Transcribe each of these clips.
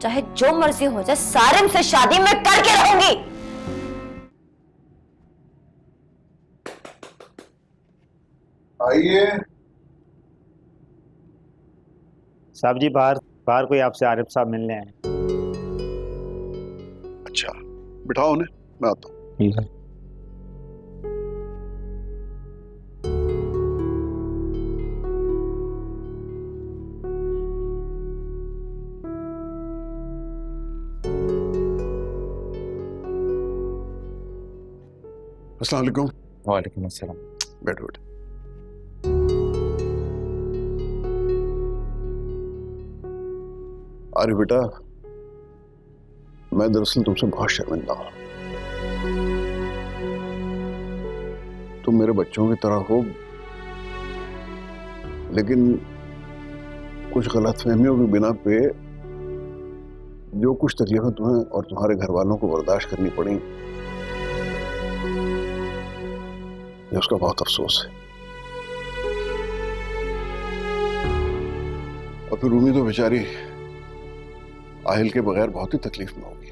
चाहे जो मर्जी हो जाए, सारिम से शादी मैं करके रहूंगी। आइए। साहब जी बाहर बाहर कोई आपसे आरिफ साहब मिलने आए। अच्छा, बिठाओ उन्हें, मैं आता हूँ। ठीक है। अस्सलाम वालेकुम। वालेकुम अस्सलाम। बैठो बैठो। अरे बेटा, मैं दरअसल तुमसे बहुत शर्मिंदा हूं। तुम मेरे बच्चों की तरह हो, लेकिन कुछ गलतफहमियों की बिना पे जो कुछ तकलीफें तुम्हें और तुम्हारे घर वालों को बर्दाश्त करनी पड़ी, ये उसका बहुत अफसोस है। और फिर रूमी तो बेचारी आहिल के बगैर बहुत ही तकलीफ में होगी।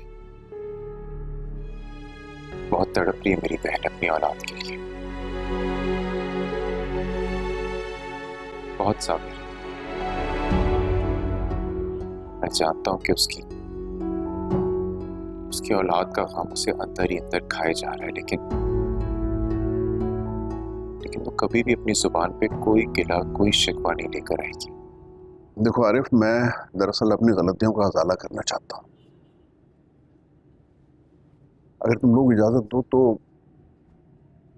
बहुत तड़प रही है मेरी बहन अपनी औलाद के लिए, बहुत साबिर। मैं जानता हूं कि उसकी औलाद का गम उसे अंदर ही अंदर खाए जा रहा है, लेकिन वो कभी भी अपनी जुबान पे कोई गिला कोई शिकवा नहीं लेकर आएगी। देखो आरिफ, मैं दरअसल अपनी गलतियों का अजाला करना चाहता हूं। अगर तुम लोग इजाजत दो तो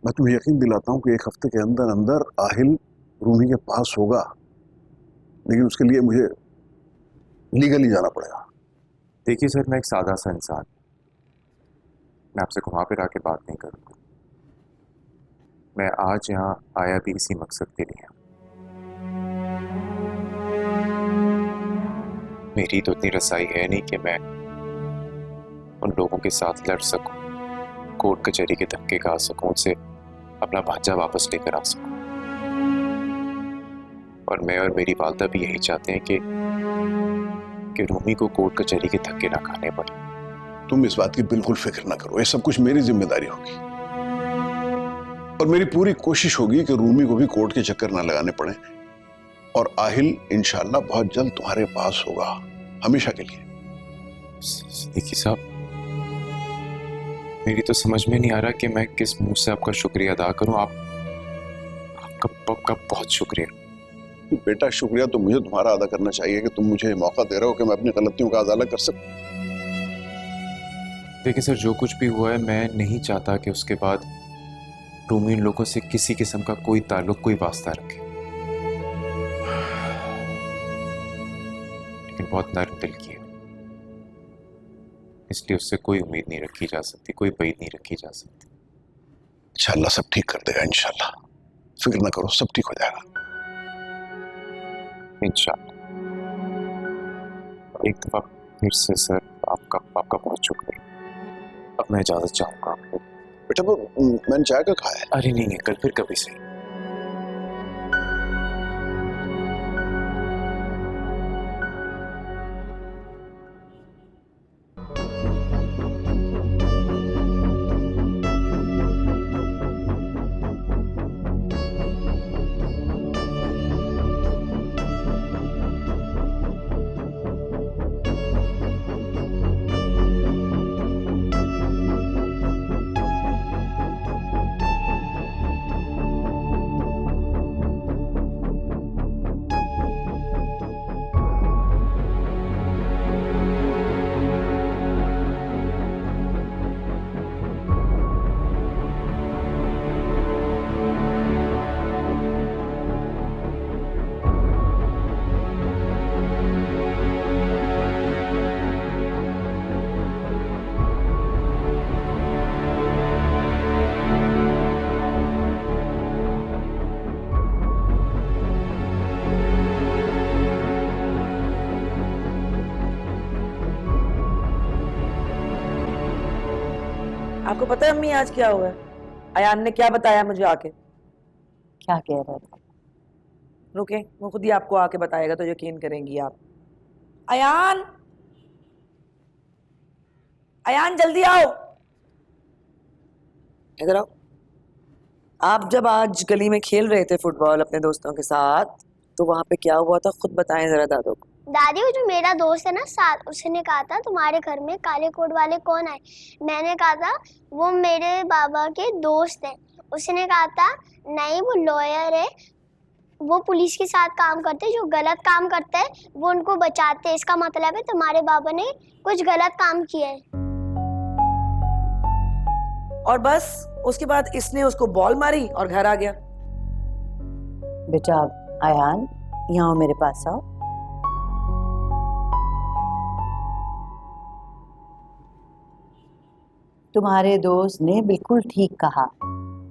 मैं तुम्हें यकीन दिलाता हूं कि एक हफ्ते के अंदर अंदर आहिल रूमी के पास होगा, लेकिन उसके लिए मुझे लीगली जाना पड़ेगा। देखिए सर, मैं एक सादा सा इंसान, मैं आपसे घुमा फिरा के बात नहीं करूंगा। मैं आज यहाँ आया भी इसी मकसद के लिए। मेरी तो इतनी रसाई है नहीं कि मैं उन लोगों के साथ लड़ सकूं, कोर्ट कचहरी के धक्के खा सकूं, उनसे अपना भांजा वापस लेकर आ सकूं। और मैं और मेरी वालदा भी यही चाहते हैं कि रूमी को कोर्ट कचहरी के धक्के ना खाने पड़े। तुम इस बात की बिल्कुल फिक्र ना करो, ये सब कुछ मेरी जिम्मेदारी होगी और मेरी पूरी कोशिश होगी कि रूमी को भी कोर्ट के चक्कर ना लगाने पड़े। और आहिल इंशाल्लाह बहुत जल्द तुम्हारे पास होगा, हमेशा के लिए। देखिए साहब, मेरी तो समझ में नहीं आ रहा कि मैं किस मुंह से आपका शुक्रिया अदा करूं। आपका बहुत शुक्रिया। बेटा, शुक्रिया तो मुझे तुम्हारा अदा करना चाहिए कि तुम मुझे मौका दे रहे हो कि मैं अपनी गलतियों का अजाला कर सकूं। देखिए सर, जो कुछ भी हुआ है, मैं नहीं चाहता कि उसके बाद रूमी इन लोगों से किसी किस्म का कोई ताल्लुक, कोई वास्ता रखे। लेकिन बहुत नर्म दिल की है, इसलिए उससे कोई उम्मीद नहीं रखी जा सकती, कोई उम्मीद नहीं रखी जा सकती। इंशाल्लाह सब ठीक कर देगा, इंशाल्लाह फिक्र ना करो, सब ठीक हो जाएगा इंशाल्लाह। एक दफा फिर से सर, आपका बहुत शुक्रिया। अब मैं इजाजत चाहूंगा। बेटा, वो मैंने चाय का खाया है। अरे नहीं, कल फिर कभी सही। आपको पता है अम्मी आज क्या हुआ है? अयान ने क्या बताया मुझे आके? क्या कह रहे थे? रुके, वो खुद ही आपको आके बताएगा तो यकीन करेंगी आप। अयान, अयान जल्दी आओ, इधर आओ। आप जब आज गली में खेल रहे थे फुटबॉल अपने दोस्तों के साथ, तो वहां पे क्या हुआ था, खुद बताएं जरा दादू को। दादी, वो जो मेरा दोस्त है ना साथ, उसने कहा था तुम्हारे घर में काले कोट वाले कौन आए। मैंने कहा था वो मेरे बाबा के दोस्त हैं। उसने कहा था नहीं, वो लॉयर है, वो पुलिस के साथ काम करते हैं, जो गलत काम करते हैं वो उनको बचाते हैं। इसका मतलब है तुम्हारे बाबा ने कुछ गलत काम किया है। और बस उसके बाद इसने उसको बॉल मारी और घर आ गया। बेटा अयान, यहाँ आओ, मेरे पास आओ। तुम्हारे दोस्त ने बिल्कुल ठीक कहा,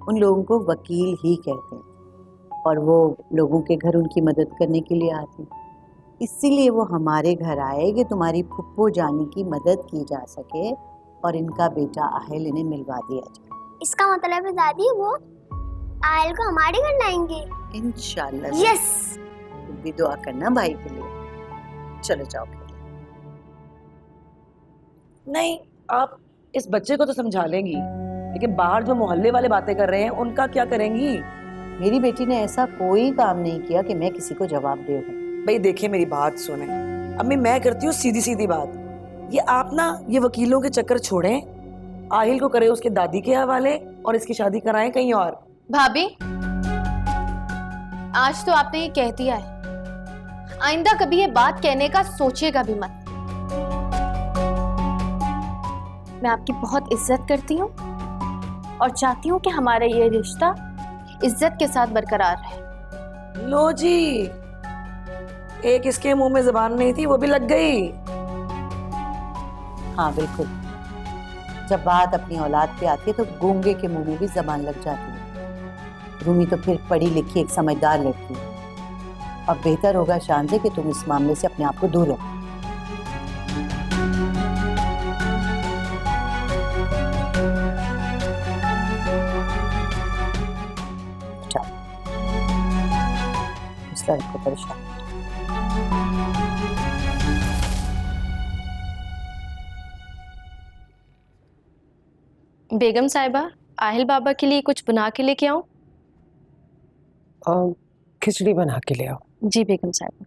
उन लोगों को वकील ही कहते हैं और वो लोगों के घर उनकी मदद करने के लिए आते हैं। इसीलिए वो हमारे घर आए कि तुम्हारी फुप्पो जानी की मदद की जा सके और इनका बेटा आहिल इन्हें मिलवा दिया जाए। इसका मतलब है दादी वो आयल को हमारे घर लाएंगे इंशाल्लाह। यस। तुम भी दुआ करना भाई के लिए। चलो जाओ। नहीं, आप इस बच्चे को तो समझा लेंगी, लेकिन बाहर जो मोहल्ले वाले बातें कर रहे हैं उनका क्या करेंगी? मेरी बेटी ने ऐसा कोई काम नहीं किया कि मैं किसी को जवाब दे दूं। भाई देखिए, मेरी बात सुने अम्मी, मैं करती हूँ सीधी सीधी बात। ये आप ना ये वकीलों के चक्कर छोड़ें, आहिल को करे उसके दादी के हवाले और इसकी शादी कराएं कहीं और। भाभी, आज तो आपने ये कह दिया है, आइंदा कभी ये बात कहने का सोचिएगा भी मत। मैं आपकी बहुत इज्जत करती हूँ और चाहती हूँ कि हमारा ये रिश्ता इज्जत के साथ बरकरार रहे। लो जी, एक इसके मुंह में जुबान नहीं थी, वो भी लग गई। हाँ बिल्कुल, जब बात अपनी औलाद पे आती है तो गूंगे के मुंह में भी जबान लग जाती है। रूमी तो फिर पढ़ी लिखी एक समझदार लड़की है। अब बेहतर होगा शांजे कि तुम इस मामले से अपने आप को दूर रखो। इस लड़के को परेशान। बेगम साहिबा, आहिल बाबा के लिए कुछ बना के लेके आऊं? खिचड़ी बना के ले आओ। जी बेगम साहिबा।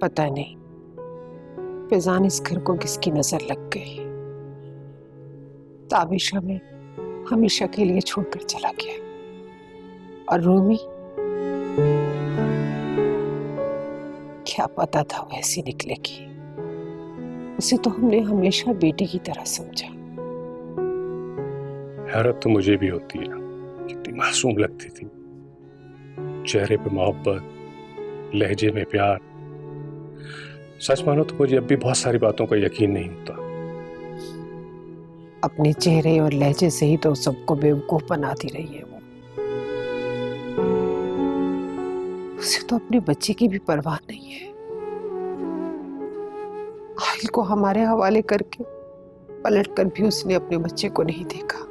पता नहीं फिजान इस घर को किसकी नजर लग गई। ताबिशा में हमेशा के लिए छोड़कर चला गया और रूमी, क्या पता था वैसी निकलेगी। उसे तो हमने हमेशा बेटी की तरह समझा। हैरत तो मुझे भी होती है, कितनी मासूम लगती थी, चेहरे पे मोहब्बत, लहजे में प्यार। सच मानो तो मुझे अब भी बहुत सारी बातों का यकीन नहीं होता। अपने चेहरे और लहजे से ही तो सबको बेवकूफ बनाती रही है वो। उसे तो अपने बच्चे की भी परवाह नहीं है। आहिल को हमारे हवाले करके पलटकर भी उसने अपने बच्चे को नहीं देखा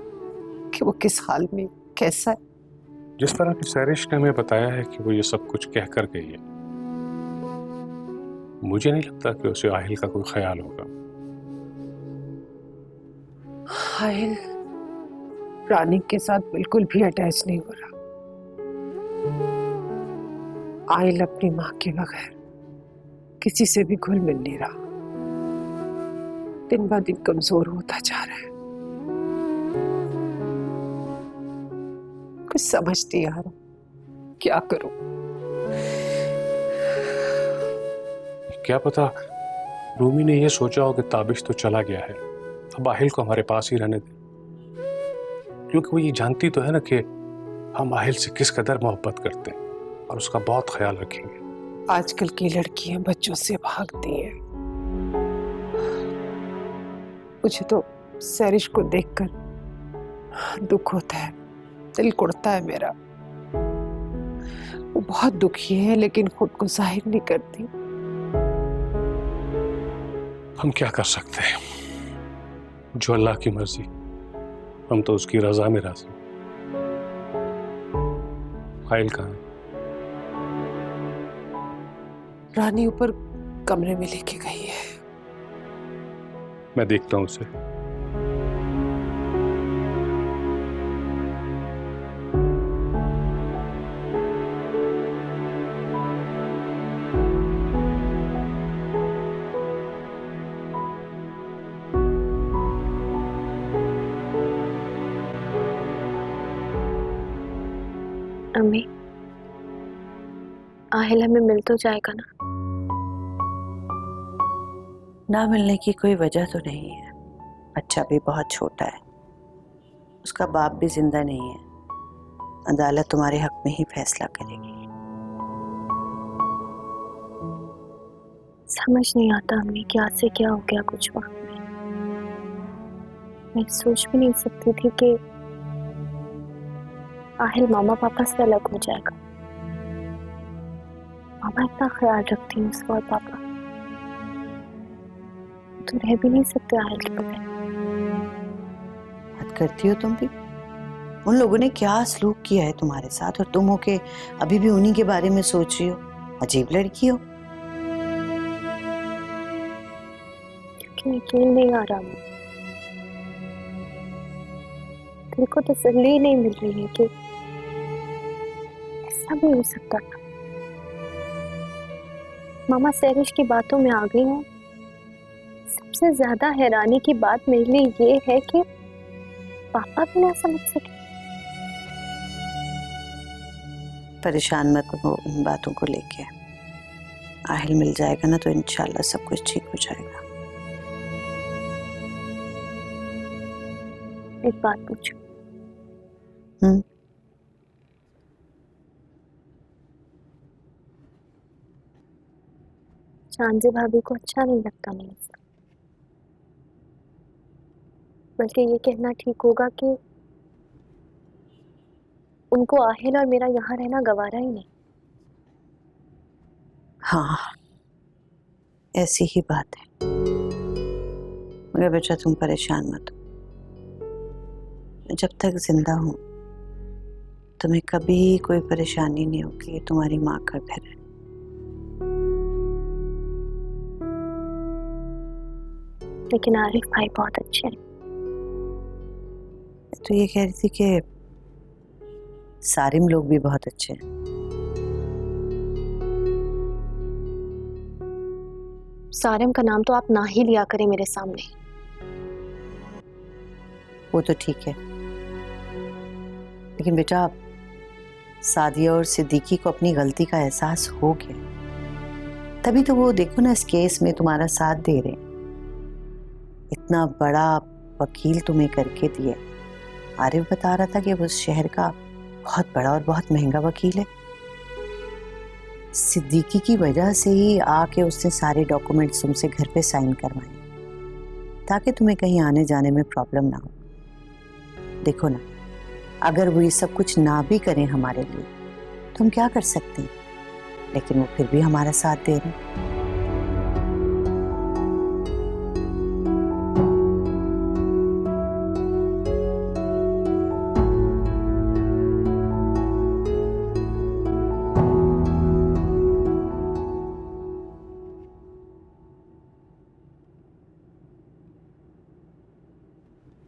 कि वो किस हाल में कैसा है। जिस तरह की सैरिश ने हमें बताया है कि वो ये सब कुछ कह कर गई है, मुझे नहीं लगता कि उसे आहिल का कोई ख्याल होगा। आहिल रानी के साथ बिल्कुल भी अटैच नहीं हो रहा। आहिल अपनी माँ के बगैर किसी से भी घुल मिल नहीं रहा, दिन ब दिन कमजोर होता जा रहा है। कुछ समझ नहीं आ रहा, क्या करूं? क्या पता रूमी ने ये सोचा हो कि ताबिश तो चला गया है, अब आहिल को हमारे पास ही रहने दे, क्योंकि वो ये जानती तो है ना कि हम आहिल से किस कदर मोहब्बत करते हैं और उसका बहुत ख्याल रखेंगे। आजकल की लड़कियां बच्चों से भागती हैं। मुझे तो सैरिश को देखकर दुख होता है, दिल कुड़ता है मेरा। वो बहुत दुखी है लेकिन खुद को जाहिर नहीं करती। हम क्या कर सकते हैं, जो अल्लाह की मर्जी हम तो उसकी रजा में राजी। आहिल कहाँ है? रानी ऊपर कमरे में लेके गई है। मैं देखता हूँ उसे। अम्मी, आहिल हमें मिल तो जाएगा ना? ना मिलने की कोई वजह तो नहीं है। बच्चा भी बहुत छोटा है, उसका बाप भी जिंदा नहीं है। अदालत तुम्हारे हक में ही फैसला करेगी। समझ नहीं आता अम्मी, क्या से क्या हो गया कुछ वक्त में। मैं सोच भी नहीं सकती थी कि आहिल मामा पापा से अलग हो जाएगा। मामा इतना ख्याल रखती है उसका और पापा, तो रह भी नहीं सकते आहिल के बगैर। बात करती हो तुम भी? उन लोगों ने क्या सलूक किया है तुम्हारे साथ, और तुम हो के अभी भी उन्हीं के बारे में सोच रही हो। अजीब लड़की हो। क्योंकि यकीन नहीं आ रहा मुझे, दिल को तसल्ली नहीं मिल रही है कि ऐसा भी हो सकता था। मामा सैरिश की बातों में आ गई हूँ। सबसे ज्यादा हैरानी की बात मेरे लिए ये है कि पापा भी ना समझ सके। परेशान मत हो इन बातों को लेके। आहिल मिल जाएगा ना तो इंशाल्लाह सब कुछ ठीक हो जाएगा। एक बात पूछूं? चांदी भाभी को अच्छा नहीं लगता मेरे साथ, बल्कि ये कहना ठीक होगा कि उनको आहिल और मेरा यहाँ रहना गवारा ही नहीं। हाँ, ऐसी ही बात है। मगर बेटा तुम परेशान मत हो। जब तक जिंदा हूं तुम्हें कभी कोई परेशानी नहीं होगी। तुम्हारी माँ का घर है। लेकिन आरिफ भाई बहुत अच्छे हैं। तो ये कह रही थी कि सारिम लोग भी बहुत अच्छे हैं। सारिम का नाम तो आप ना ही लिया करें मेरे सामने। वो तो ठीक है, लेकिन बेटा सादिया और सिद्दीकी को अपनी गलती का एहसास हो गया, तभी तो वो देखो ना इस केस में तुम्हारा साथ दे रहे हैं। इतना बड़ा वकील तुम्हें करके दिया। आरिफ बता रहा था कि वो उस शहर का बहुत बड़ा और बहुत महंगा वकील है। सिद्दीकी की वजह से ही आके उसने सारे डॉक्यूमेंट्स तुमसे घर पे साइन करवाए, ताकि तुम्हें कहीं आने जाने में प्रॉब्लम ना हो। देखो ना, अगर वो ये सब कुछ ना भी करें हमारे लिए तो हम क्या कर सकते हैं, लेकिन वो फिर भी हमारा साथ दे रहे हैं।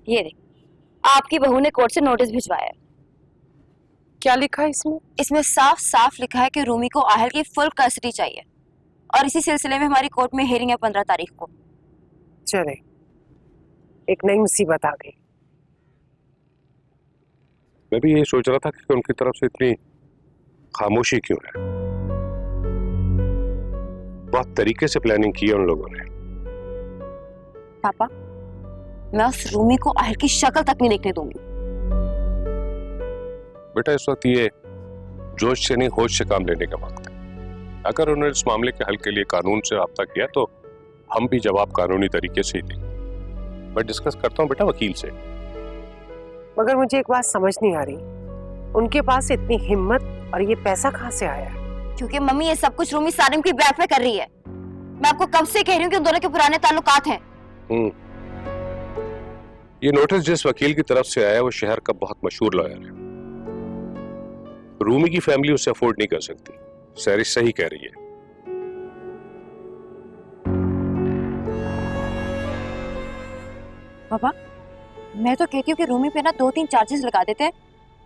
ये देख, आपकी बहू ने कोर्ट से नोटिस भिजवाया है। क्या लिखा है इसमें? इसमें साफ साफ लिखा है कि रूमी को आहिल की फुल कस्टडी चाहिए, और इसी सिलसिले में हमारी कोर्ट में हियरिंग है 15 तारीख को। चले, एक नई मुसीबत आ गई। मैं भी यही सोच रहा था कि उनकी तरफ से इतनी खामोशी क्यों है। बहुत तरीके से प्लानिंग की है उन लोगों ने। पापा, मैं उस रूमी को आहिल की शक्ल तक नहीं देखने दूंगी। बेटा इस वक्त ये जोश से नहीं होश से काम लेने का वक्त है। अगर उन्होंने इस मामले के हल के लिए कानून से राब्ता किया तो हम भी जवाब कानूनी तरीके से ही देंगे। मैं डिस्कस करता हूँ बेटा वकील से। मगर मुझे एक बात समझ नहीं आ रही, उनके पास इतनी हिम्मत और ये पैसा कहाँ से आया? क्योंकि मम्मी ये सब कुछ रूमी सारिम की ब्याह पे कर रही है। मैं आपको कब से कह रही हूँ कि उन दोनों के पुराने ताल्लुकात हैं। ये नोटिस जिस वकील की तरफ से आया वो शहर का बहुत मशहूर लॉयर है। रूमी की फैमिली उसे अफोर्ड नहीं कर सकती। सैरिश सही कह रही है। पापा, मैं तो कहती हूँ कि रूमी पे ना 2-3 चार्जेस लगा देते हैं,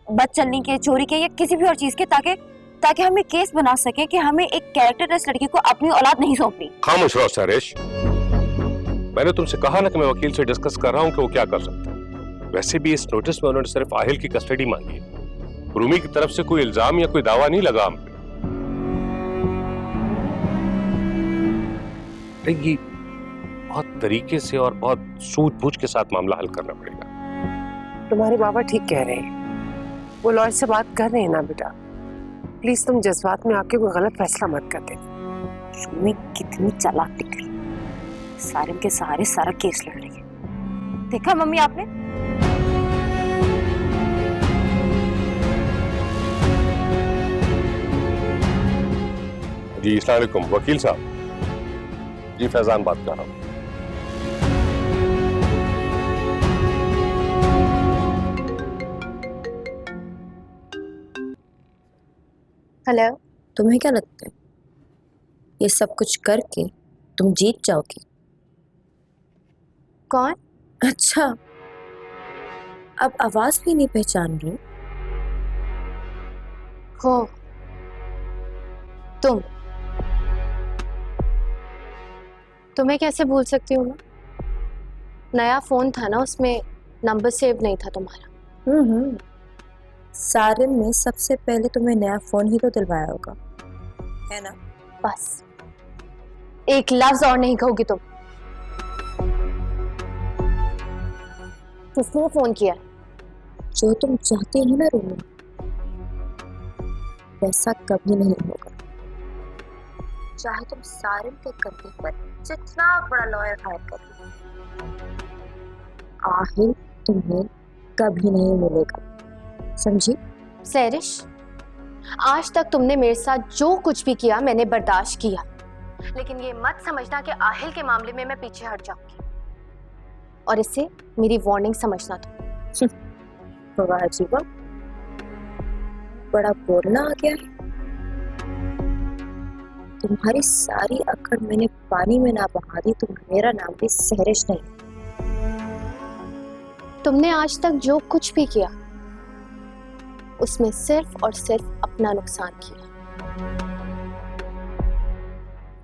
बस चलने के, चोरी के या किसी भी और चीज के, ताकि हम एक केस बना सके कि हमें एक कैरेक्टरलेस लड़की को अपनी औलाद नहीं सौंपनी। खामोश रहो सैरिश। मैंने तुमसे कहा ना कि मैं वकील से डिस्कस कर रहा हूँ कि वो क्या कर सकता है। वैसे भी इस नोटिस में उन्होंने सिर्फ आहिल की कस्टडी मांगी है। रूमी की तरफ से कोई इल्जाम या कोई दावा नहीं लगा हम पे। ये बहुत तरीके से और बहुत सूझबूझ के साथ मामला हल करना पड़ेगा। तुम्हारे बाबा ठीक कह रहे हैं, वो लॉयर से बात कर रहे हैं ना बेटा। प्लीज तुम जज्बात में आके कोई गलत फैसला मत कर देना। रूमी कितनी चालाक निकली, सारिम के सहारे सारा केस लड़ रही है। देखा मम्मी आपने? जी अस्सलाम वालेकुम वकील साहब। जी फैजान बात कर रहा हूँ। हेलो। तुम्हें क्या लगता है ये सब कुछ करके तुम जीत जाओगी? कौन? अच्छा, अब आवाज भी नहीं पहचान रही हो तुम? तुम्हें कैसे भूल सकती हूँ मैं? नया फोन था ना, उसमें नंबर सेव नहीं था तुम्हारा। सारिम ने सबसे पहले तुम्हें नया फोन ही तो दिलवाया होगा, है ना? बस एक लफ्ज और नहीं कहोगी तुम। किसने फोन किया? जो तुम चाहती हो ना रूमी, वैसा कभी नहीं होगा। चाहे तुम सारिम के कंधे पर जितना बड़ा लॉयर हायर कर लो, आहिल तुम्हें कभी नहीं मिलेगा, समझी? सैरिश, आज तक तुमने मेरे साथ जो कुछ भी किया मैंने बर्दाश्त किया, लेकिन ये मत समझना कि आहिल के मामले में मैं पीछे हट जाऊंगी। और इसे मेरी वार्निंग समझना तुम। वाह जी वाह, बड़ा बोलना आ गया है। तुम्हारी सारी अकड़ मैंने पानी में ना बहा दी तो मेरा नाम भी सहरिश नहीं। तुमने आज तक जो कुछ भी किया उसमें सिर्फ और सिर्फ अपना नुकसान किया।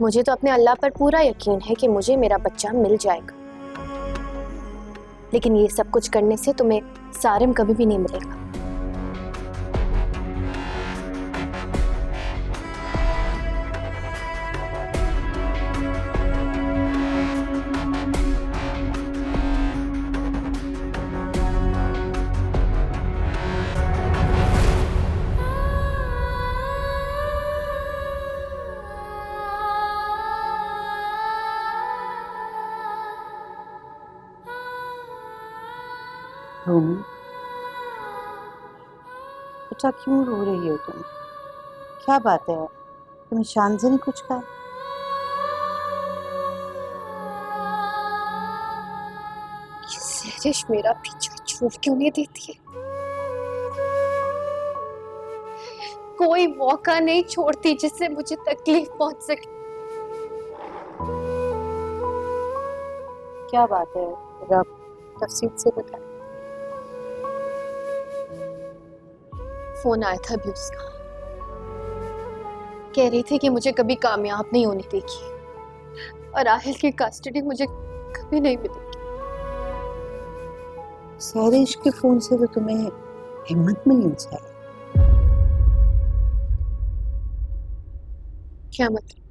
मुझे तो अपने अल्लाह पर पूरा यकीन है कि मुझे मेरा बच्चा मिल जाएगा, लेकिन ये सब कुछ करने से तुम्हें सारिम कभी भी नहीं मिलेगा। रूमी, बेटा क्यों रो रही हो तुम? क्या बात है? तुम्हें शान से नहीं कुछ कहा? सहरिश मेरा पीछा छोड़ क्यों नहीं देती है? कोई मौका नहीं छोड़ती जिससे मुझे तकलीफ पहुंच सके। क्या बात है? रब तफसील से बता। फोन आया था अभी उसका, कह रही थी कि मुझे कभी कामयाब नहीं होने देगी और आहिल की कस्टडी मुझे कभी नहीं मिलेगी। सहरिश के फोन से तो तुम्हें हिम्मत मिलनी चाहिए। क्या मतलब?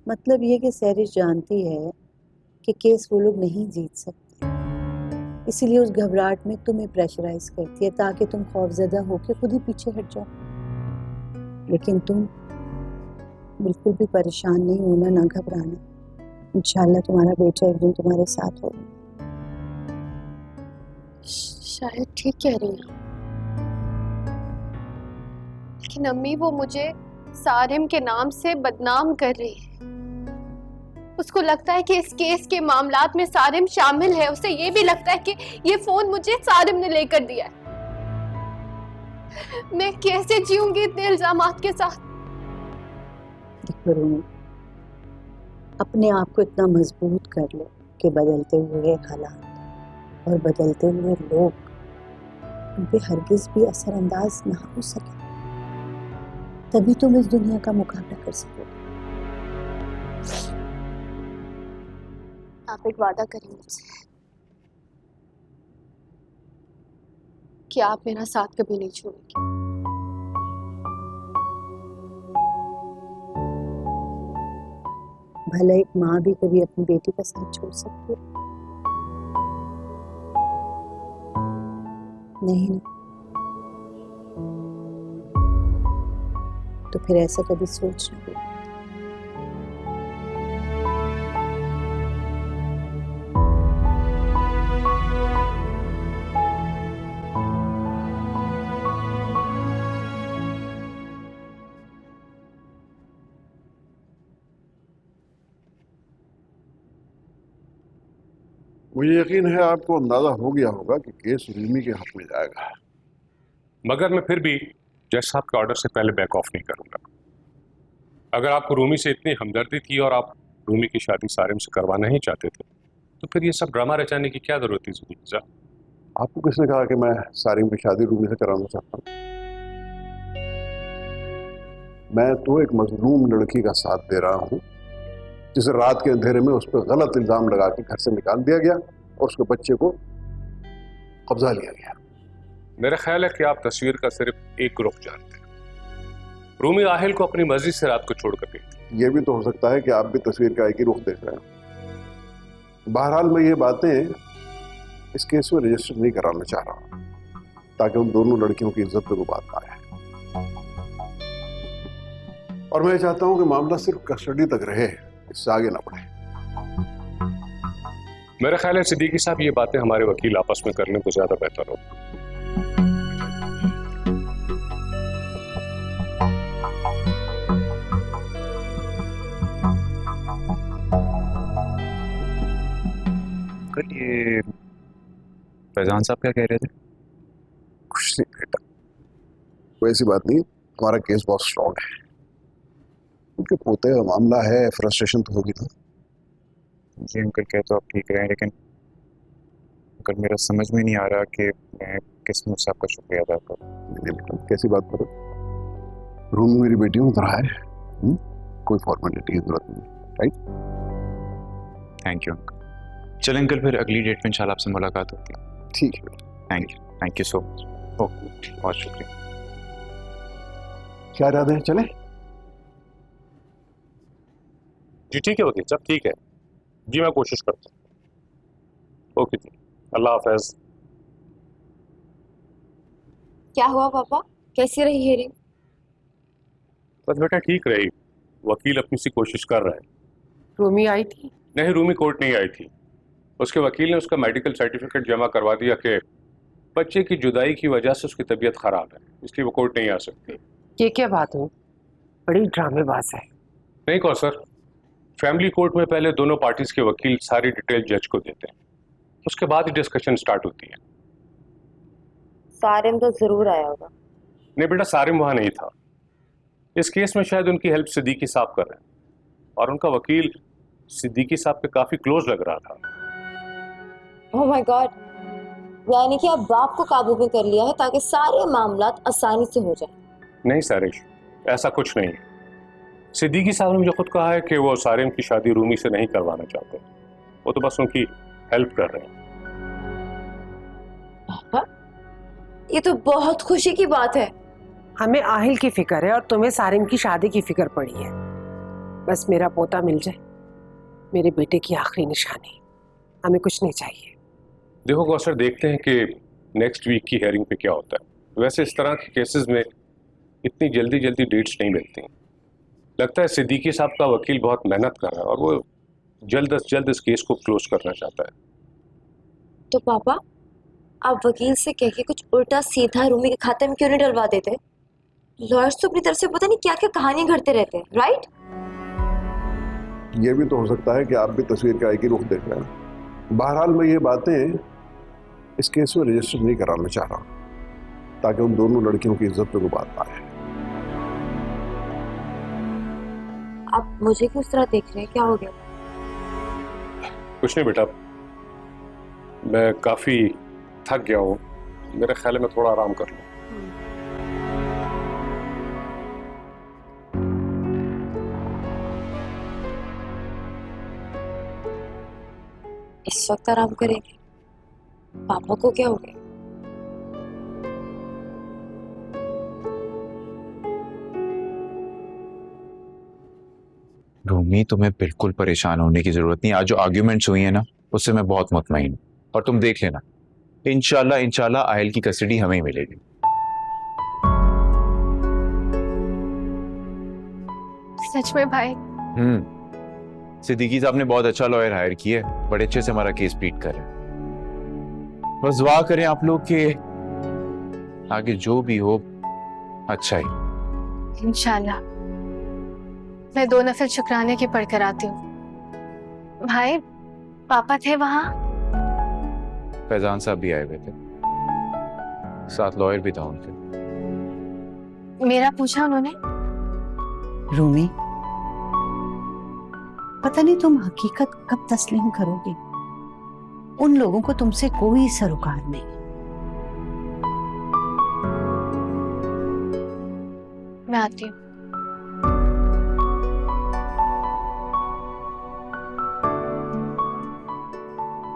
मतलब ये कि सहरिश जानती है कि केस वो लोग नहीं जीत सकते, इसीलिए उस घबराहट में तुम्हें प्रेशराइज करती है ताकि तुम खौफजदा होकर खुद ही पीछे हट जाओ। लेकिन तुम बिल्कुल भी परेशान नहीं होना, ना घबराना। इंशाल्लाह तुम्हारा बेटा एक दिन तुम्हारे साथ होगा। शायद ठीक कह रही है, लेकिन अम्मी वो मुझे सारिम के नाम से बदनाम कर रही है। उसको लगता है कि इस केस के मामलात में सारिम शामिल है। उसे ये भी लगता है कि ये फोन मुझे सारिम ने लेकर दिया है। मैं कैसे जीऊंगी इतने इल्जामात के साथ? देखो रूमी, अपने आप को इतना मजबूत कर लो कि बदलते हुए हालात और बदलते हुए लोग उन पे हरगिज भी असरअंदाज ना हो सके, तभी तुम इस दुनिया का मुकाबला कर सकोगे। आप एक वादा करें मुझसे कि आप मेरा साथ कभी नहीं छोड़ेंगे। भला एक माँ भी कभी अपनी बेटी का साथ छोड़ सकती है? नहीं ना। तो फिर ऐसा कभी सोचना भी। मुझे यकीन है आपको अंदाजा हो गया होगा कि केस रूमी के हक में जाएगा, मगर मैं फिर भी जज साहब के ऑर्डर से पहले बैक ऑफ नहीं करूंगा। अगर आपको रूमी से इतनी हमदर्दी थी और आप रूमी की शादी सारिम से करवाना ही चाहते थे, तो फिर ये सब ड्रामा रचाने की क्या जरूरत थी सिद्दीकी साहब? आपको किसने कहा कि मैं सारिम की शादी रूमी से कराना चाहता हूँ? मैं तो एक मजलूम लड़की का साथ दे रहा हूँ जिसे रात के अंधेरे में उस पर गलत इल्जाम लगा के घर से निकाल दिया गया और उसके बच्चे को कब्जा लिया गया। मेरा ख्याल है कि आप तस्वीर का सिर्फ एक रुख जानते हैं। रूमी आहिल को अपनी मर्जी से रात को छोड़कर गई थी। ये भी तो हो सकता है कि आप भी तस्वीर का एक ही रुख देख रहे हैं। बहरहाल मैं ये बातें इस केस में रजिस्टर नहीं कराना चाह रहा ताकि उन दोनों लड़कियों की इज्जत पे कोई बात ना आए, और मैं चाहता हूं कि मामला सिर्फ कस्टडी तक रहे, इससे आगे ना बढ़े। मेरा ख्याल है सिद्दीकी साहब ये बातें हमारे वकील आपस में करने को ज्यादा बेहतर होगा। कल ये फैजान साहब क्या कह रहे थे? कुछ नहीं बेटा, कोई ऐसी बात नहीं। हमारा केस बहुत स्ट्रॉन्ग है। उनके पोते का मामला है, फ्रस्ट्रेशन तो होगी ना। जी अंकल, कह तो आप ठीक रहे हैं, लेकिन अंकल मेरा समझ में नहीं आ रहा कि मैं किस मुझ से आपका शुक्रिया अदा करूं। नहीं बेटा, कैसी बात करो। रूम मेरी बेटी में उधर है, कोई फॉर्मेलिटी की जरूरत नहीं, राइट? Thank you uncle. चलें अंकल, फिर अगली डेट में इंशाल्लाह आपसे मुलाकात होती है। ठीक है बेटा। Thank you so much. Okay, बहुत शुक्रिया। क्या इरादे हैं, चले? जी ठीक है वकील साहब, ठीक है जी, मैं कोशिश करता हूँ। ओके जी, अल्लाह हाफिज। क्या हुआ पापा, कैसी रही हियरिंग? बस बेटा ठीक रही, वकील अपनी सी कोशिश कर रहा है। रूमी आई थी? नहीं, रूमी कोर्ट नहीं आई थी। उसके वकील ने उसका मेडिकल सर्टिफिकेट जमा करवा दिया कि बच्चे की जुदाई की वजह से उसकी तबीयत खराब है, इसलिए वो कोर्ट नहीं आ सकती। ये क्या बात हुई? बड़ी ड्रामेबाज है। नहीं कहो सर, फैमिली कोर्ट में पहले दोनों पार्टीज के वकील सारी डिटेल जज को देते हैं, उसके बाद ही डिस्कशन स्टार्ट होती है। सारिम तो जरूर आया होगा। नहीं बेटा, सारिम वहां नहीं था। इस केस में शायद उनकी हेल्प सिद्दीकी साहब कर रहे हैं, और उनका वकील सिद्दीकी साहब के काफी क्लोज लग रहा था। ओह माय गॉड, यानी कि अब बाप को काबू में कर लिया है ताकि सारे मामलात आसानी से हो जाए। नहीं सारिश, ऐसा कुछ नहीं है। सिद्दीकी साहब ने मुझे खुद कहा है कि वो सारिम की शादी रूमी से नहीं करवाना चाहते, वो तो बस उनकी हेल्प कर रहे हैं। पापा, ये तो बहुत खुशी की बात है। हमें आहिल की फिक्र है और तुम्हें सारिम की शादी की फिक्र पड़ी है। बस मेरा पोता मिल जाए, मेरे बेटे की आखिरी निशानी। हमें कुछ नहीं चाहिए। देखो कौसर, देखते हैं कि नेक्स्ट वीक की हेयरिंग पे क्या होता है। वैसे इस तरह के केसेस में इतनी जल्दी जल्दी डेट्स नहीं मिलती। लगता है सिद्दीकी साहब का वकील बहुत मेहनत कर रहा है और वो जल्द अज जल्द इस केस को क्लोज करना चाहता है। तो पापा, आप वकील से कह के कुछ उल्टा सीधा रूमी के खाते में क्यों नहीं डलवा देते? लॉयर्स तो अपनी तरफ से पता नहीं क्या क्या कहानियां घड़ते रहते हैं, राइट? ये भी तो हो सकता है कि आप भी तस्वीर का एक ही रुख देख रहे हैं। बहरहाल मैं ये बातें इस केस में रजिस्टर नहीं कराना चाह रहा हूं ताकि उन दोनों लड़कियों की इज्जत पे कोई बात ना आए। आप मुझे क्यों इस तरह देख रहे हैं, क्या हो गया? कुछ नहीं बेटा, मैं काफी थक गया हूँ, मेरा ख्याल है मैं थोड़ा आराम कर लूँ। इस वक्त आराम करेंगे? पापा को क्या हो गया? रूमी, तुम्हें बिल्कुल परेशान होने की जरूरत नहीं। आज जो आर्ग्यूमेंट्स हुई है ना, उससे मैं बहुत मुतमईन हूँ। और तुम देख लेना, इंशाल्लाह इंशाल्लाह आहिल की कस्टडी हमें ही मिलेगी। सच में भाई? सिद्दीकी साहब ने बहुत अच्छा लॉयर हायर किया है, बड़े अच्छे से हमारा केस प्लीड कर रहे हैं। बस दुआ करें आप लोग के आगे जो भी हो अच्छा ही। इंशाल्लाह। मैं 2 नफल शुक्राने की पढ़कर आती हूँ। भाई, पापा थे वहां? फैजान साहब भी आए हुए थे, साथ लॉयर भी था उनके। मेरा पूछा उन्होंने? रूमी, पता नहीं तुम हकीकत कब तस्लीम करोगी। उन लोगों को तुमसे कोई सरोकार नहीं। मैं आती हूँ।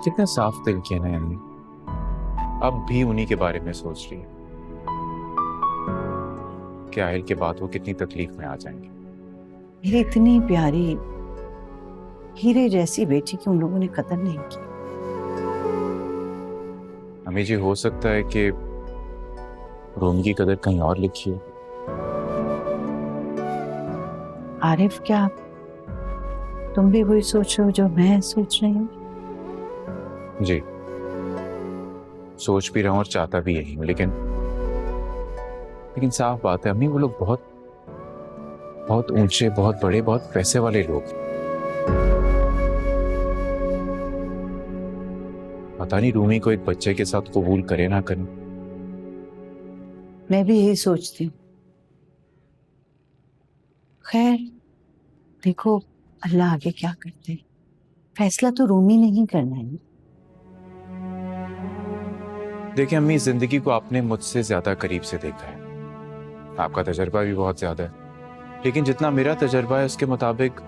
कितना साफ दिल किया ना अम्मी, अब भी उन्हीं के बारे में सोच रही है कि आहिल के बाद वो कितनी तकलीफ में आ जाएंगे। मेरी इतनी प्यारी हीरे जैसी बेटी की उन लोगों ने कदर नहीं की। अम्मी जी, हो सकता है कि रूमी की कदर कहीं और लिखी है। आरिफ, क्या तुम भी वही सोच रहे हो जो मैं सोच रही हूँ? जी, सोच भी रहा हूँ और चाहता भी यही हूँ, लेकिन साफ बात है अम्मी, वो लोग बहुत बहुत ऊंचे, बहुत बड़े, बहुत पैसे वाले लोग। पता नहीं रूमी को एक बच्चे के साथ कबूल करे ना करे। मैं भी यही सोचती हूँ। खैर, देखो अल्लाह आगे क्या करते हैं, फैसला तो रूमी ने ही करना है। देखिए अम्मी, जिंदगी को आपने मुझसे ज्यादा करीब से देखा है, आपका तजर्बा भी बहुत ज्यादा है, लेकिन जितना मेरा तजर्बा है उसके मुताबिक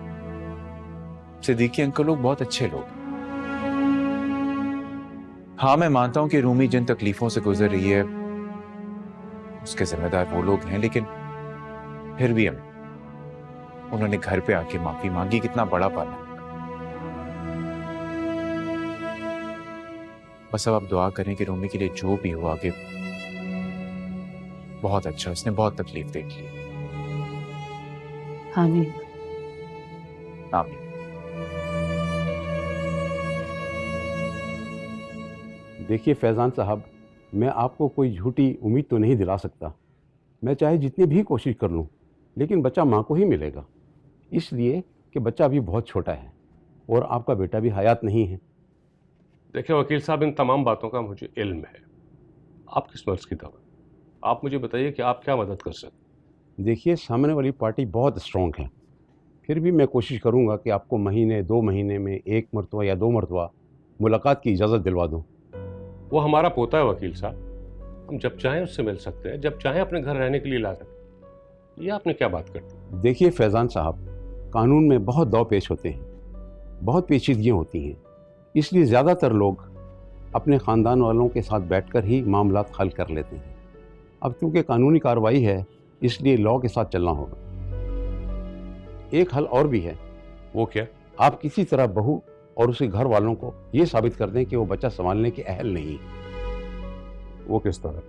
सिद्दीकी अंकल लोग बहुत अच्छे लोग। हाँ, मैं मानता हूं कि रूमी जिन तकलीफों से गुजर रही है उसके जिम्मेदार वो लोग हैं, लेकिन फिर भी उन्होंने घर पे आके माफी मांगी, कितना बड़ा पाना। बस अब आप दुआ करें कि रूमी के लिए जो भी हो आगे बहुत अच्छा, उसने बहुत तकलीफ देख ली। आमीन। आमीन। देखिए फैज़ान साहब, मैं आपको कोई झूठी उम्मीद तो नहीं दिला सकता। मैं चाहे जितनी भी कोशिश कर लूं, लेकिन बच्चा मां को ही मिलेगा, इसलिए कि बच्चा अभी बहुत छोटा है और आपका बेटा भी हयात नहीं है। देखिए वकील साहब, इन तमाम बातों का मुझे इल्म है। आप किस मर्ज़ की दवा, आप मुझे बताइए कि आप क्या मदद कर सकते। देखिए, सामने वाली पार्टी बहुत स्ट्रॉन्ग है, फिर भी मैं कोशिश करूंगा कि आपको महीने 2 महीने में 1 मरतबा या 2 मरतबा मुलाकात की इजाज़त दिलवा दूं। वो हमारा पोता है वकील साहब, हम जब चाहें उससे मिल सकते हैं, जब चाहें अपने घर रहने के लिए ला सकते हैं। ये आपने क्या बात कर दी? देखिए फैज़ान साहब, कानून में बहुत दाव पेश होते हैं, बहुत पेचीदगियाँ होती हैं, इसलिए ज़्यादातर लोग अपने ख़ानदान वालों के साथ बैठकर ही मामलात हल कर लेते हैं। अब क्योंकि कानूनी कार्रवाई है, इसलिए लॉ के साथ चलना होगा। एक हल और भी है। वो क्या? आप किसी तरह बहू और उसके घर वालों को ये साबित कर दें कि वो बच्चा संभालने के अहल नहीं। वो किस तरह?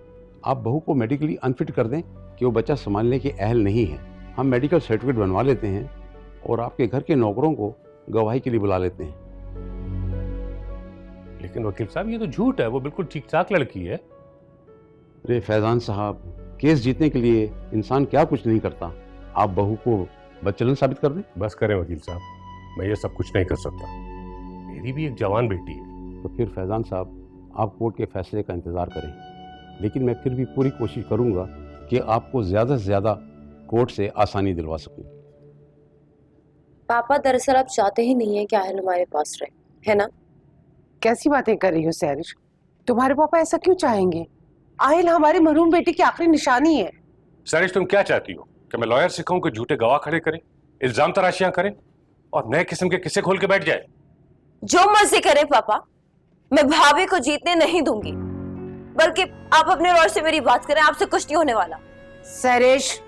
आप बहू को मेडिकली अनफिट कर दें कि वो बच्चा संभालने के अहल नहीं है। हम मेडिकल सर्टिफिकेट बनवा लेते हैं और आपके घर के नौकरों को गवाही के लिए बुला लेते हैं। लेकिन वकील साहब, ये तो झूठ है, वो बिल्कुल ठीक ठाक लड़की है। अरे फैज़ान साहब, केस जीतने के लिए इंसान क्या कुछ नहीं करता। आप बहू को बदचलन साबित कर दें। बस करें वकील साहब, मैं ये सब कुछ नहीं कर सकता। मेरी भी एक जवान बेटी है। तो फिर फैज़ान साहब, आप कोर्ट के फैसले का इंतज़ार करें, लेकिन मैं फिर भी पूरी कोशिश करूंगा कि आपको ज़्यादा से ज़्यादा कोर्ट से आसानी दिलवा सकूं। पापा दरअसल आप चाहते ही नहीं है कि आहिल हमारे पास रहे, है ना? कैसी बातें कर रही हो सैरिश? तुम्हारे पापा ऐसा क्यों चाहेंगे? आहिल हमारी मरहूम बेटी की आखिरी निशानी है। सरिश, तुम क्या चाहती हो कि मैं लॉयर से कहूं कि झूठे गवाह खड़े करें, इल्जाम तराशियां करें और नए किस्म के किस्से खोल के बैठ जाए? जो मर्जी करे पापा, मैं भाभी को जीतने नहीं दूंगी। बल्कि आप अपने लॉयर से मेरी बात करें, आपसे कुछ नहीं होने वाला। सरिश,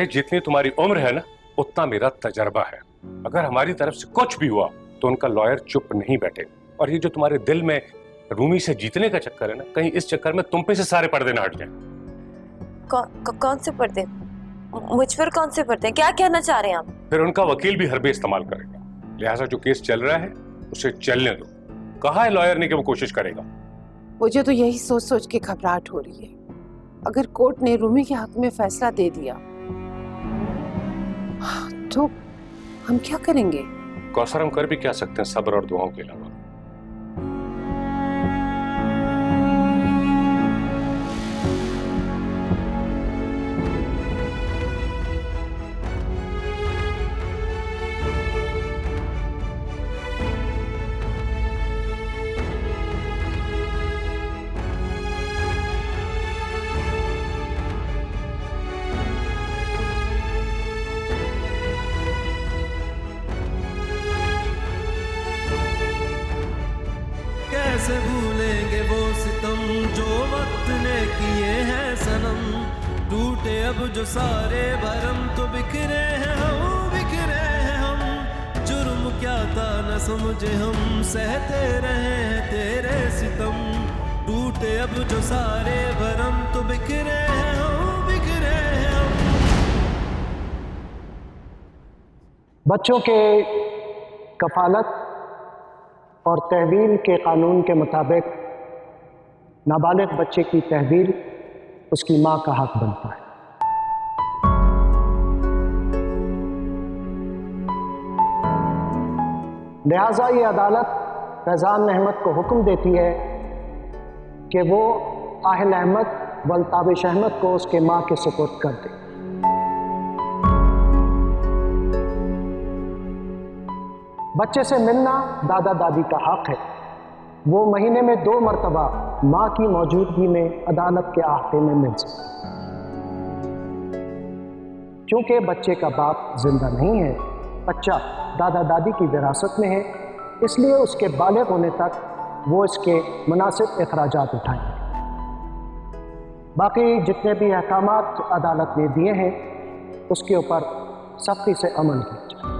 जितनी तुम्हारी उम्र है ना, उतना मेरा तजर्बा है। अगर हमारी तरफ से कुछ भी हुआ तो उनका लॉयर चुप नहीं बैठेगा। और ये जो तुम्हारे दिल में रूमी से जीतने का चक्कर है ना, कहीं इस चक्कर में तुम पे से सारे पर्दे ना हट जाएं। कौन से पर्दे? मुझ पर कौन से पर्दे? क्या कहना चाह रहे हैं आप? फिर उनका वकील भी हरबे इस्तेमाल करेगा। लिहाजा जो केस चल रहा है उसे चलने दो। कहा है लॉयर ने कि वो कोशिश करेगा। मुझे तो यही सोच सोच के घबराहट हो रही है। अगर कोर्ट ने रूमी के हक में फैसला दे दिया तो हम क्या करेंगे? कौसर, हम कर भी क्या सकते हैं सब्र और दुआओं के अलावा? कैसे भूलेंगे वो सितम जो वक्त ने किए हैं सनम। टूटे अब जो सारे भरम तो बिखरे हैं हम। जुर्म क्या था न समझे हम, सहते रहे हैं तेरे सितम। टूटे अब जो सारे भरम तो बिखरे हैं हम। बच्चों के कफालत और तहवील के कानून के मुताबिक नाबालिग बच्चे की तहवील उसकी माँ का हक बनता है। लिहाजा ये अदालत फैज़ान अहमद को हुक्म देती है कि वो आहिल अहमद व ताबिश अहमद को उसके माँ के सुपुर्द कर दे। बच्चे से मिलना दादा दादी का हक है। वो महीने में 2 मरतबा माँ की मौजूदगी में अदालत के अहाते में मिल सकते। क्योंकि बच्चे का बाप जिंदा नहीं है, बच्चा दादा दादी की विरासत में है, इसलिए उसके बालिग होने तक वो इसके मुनासिब अखराजात उठाएंगे। बाकी जितने भी अहकामात अदालत ने दिए हैं उसके ऊपर सख्ती से अमल किया जाए।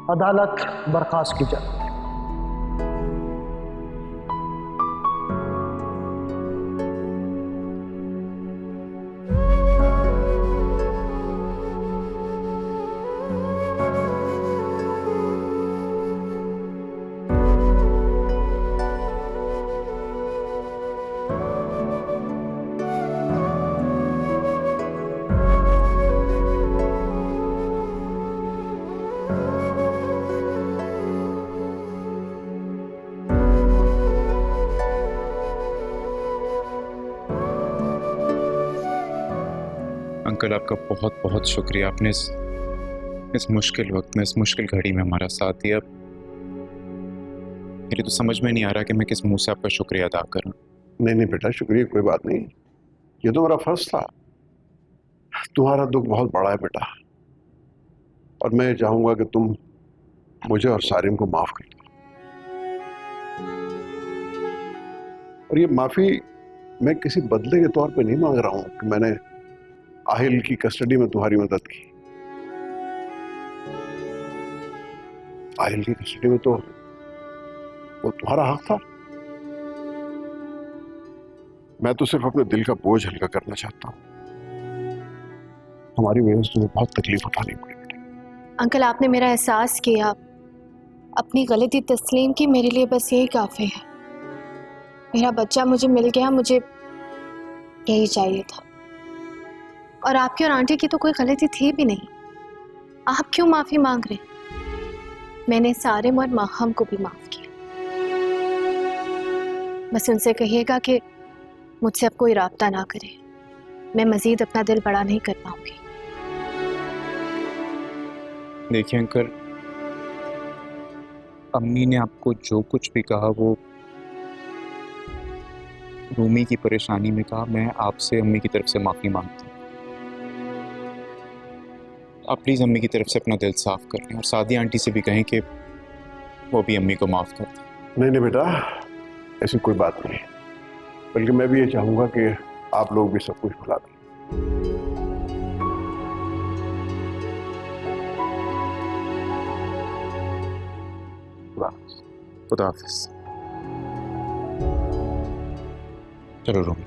अदालत बर्खास्त की जाती है। अंकल, आपका बहुत बहुत शुक्रिया। आपने इस मुश्किल वक्त में, इस मुश्किल घड़ी में हमारा साथ दिया। मेरी तो समझ में नहीं आ रहा कि मैं किस मुंह से आपका शुक्रिया अदा करूं। नहीं बेटा, शुक्रिया कोई बात नहीं, ये तो मेरा फर्ज था। तुम्हारा दुख बहुत बड़ा है बेटा, और मैं चाहूंगा कि तुम मुझे और सारिम को माफ कर दो। और ये माफी मैं किसी बदले के तौर पे नहीं मांग रहा हूं कि मैंने आहिल की कस्टडी में तुम्हारी मदद की। आहिल की कस्टडी में तो वो तुम्हारा हक था। मैं तो सिर्फ अपने दिल का बोझ हल्का करना चाहता हूँ। हमारी वजह से तुम्हें बहुत तकलीफ उठानी पड़ी। अंकल, आपने मेरा एहसास किया, अपनी गलती तस्लीम की, मेरे लिए बस यही काफी है। मेरा बच्चा मुझे मिल गया, मुझे यही चाहिए था। और आपकी और आंटी की तो कोई गलती थी भी नहीं। आप क्यों माफी मांग रहे? मैंने सारिम और माहम को भी माफ किया। बस उनसे कहिएगा कि मुझसे अब कोई राब्ता ना करे। मैं मजीद अपना दिल बड़ा नहीं कर पाऊंगी। देखिए अंकल, अम्मी ने आपको जो कुछ भी कहा वो रूमी की परेशानी में कहा। मैं आपसे अम्मी की तरफ से माफ़ी मांगता हूँ। आप प्लीज़ अम्मी की तरफ से अपना दिल साफ कर लें और सादी आंटी से भी कहें कि वो भी अम्मी को माफ़ कर दें। नहीं नहीं बेटा, ऐसी कोई बात नहीं, बल्कि मैं भी ये चाहूँगा कि आप लोग भी सब कुछ भुला दें। खुदा हाफिज़। चलो रूमी।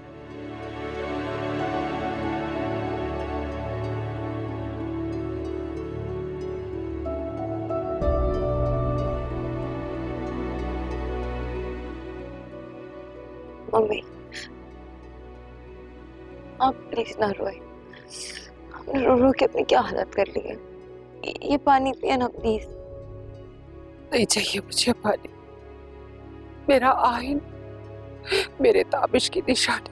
मम्मी आप प्लीज ना रोए। हमने रो रो के अपनी क्या हालत कर ली है। ये पानी पिए ना प्लीज। नहीं चाहिए मुझे पानी। मेरा आहिल मेरे ताबिश की निशानी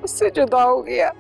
उससे जुदा हो गया।